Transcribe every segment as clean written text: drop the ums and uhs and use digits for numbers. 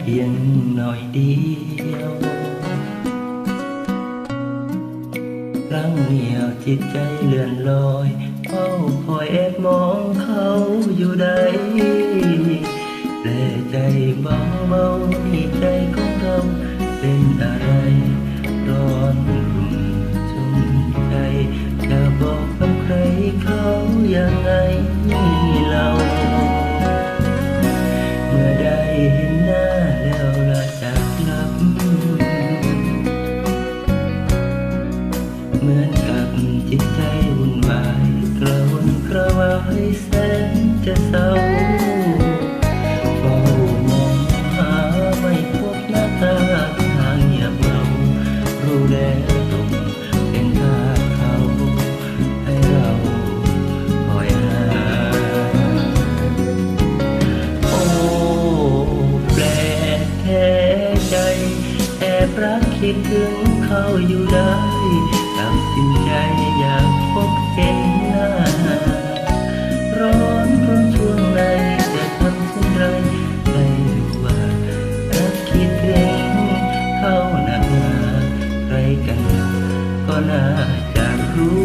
พียงหน่อยเดียวครั้งเดียวจิตใจเลื่อนลอยเฝ้าคอยแอบมองเขาอยู่ใดแต่ใจเบาๆที่ใจของเราเป็นอะไรร้อนรุ่มจนใจจะบอกกับใครเขายังไงเราเมื่อได้เห็นหน้าแล้วละจากลับเหมือนกับจิตใจวุ่นวายกระวนกระวายแสนจะเศร้าเฝ้ามองหาไม่พบหน้าตาทางเงียบเหงารู้แล้วต้องเป็นทาสเขาให้เราคอยหาโอ้แปลกแท้ใจแอบรักคิดถึงเขาอยู่ได้ตัดสินใจอยากพบเห็นหน้าร้อนรุ่นช่วงในจะทำเช่นไรไม่รู้ว่ารักคิดถึงเขาหนักหนาใครกันก็น่าจะรู้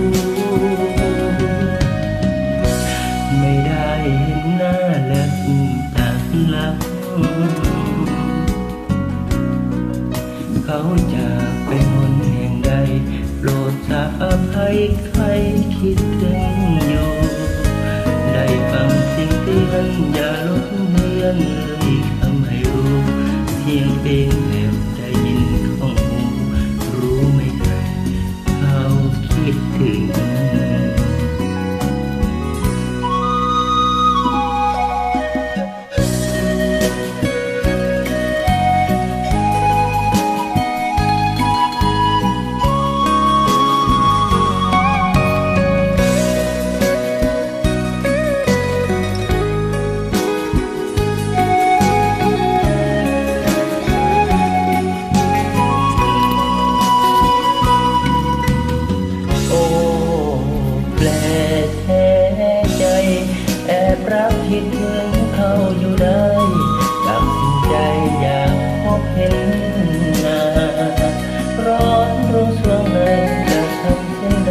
ไม่ได้เห็นหน้าและจากลับเขาจะเป็นคนแห่งใดโปรดจะอภัยใครคิดถึงอยู่ได้ฟังสิ่งเตือนอย่าลดเลือนเลยทำให้รู้เพียงเป็นแล้วได้ยินของหูรู้ไม่ใครเขาคิดถึงรักคิดถึงเขาอยู่ได้ตัดสินใจอยากพบเห็นหน้าร้อนรุ่งช่วงในจะทำเช่นใด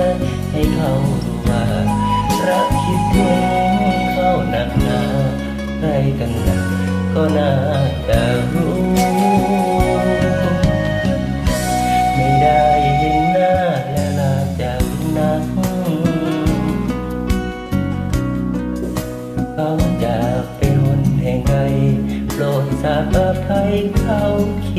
ให้เขารู้ว่ารักคิดถึงเขาหนักหนาใครกันหนักก็น่าจะรู้ไม่ได้เห็นหน้าและลาจากนักเขาจะเป็นคนแห่งใดโปรดทราบอภัยเขาคิด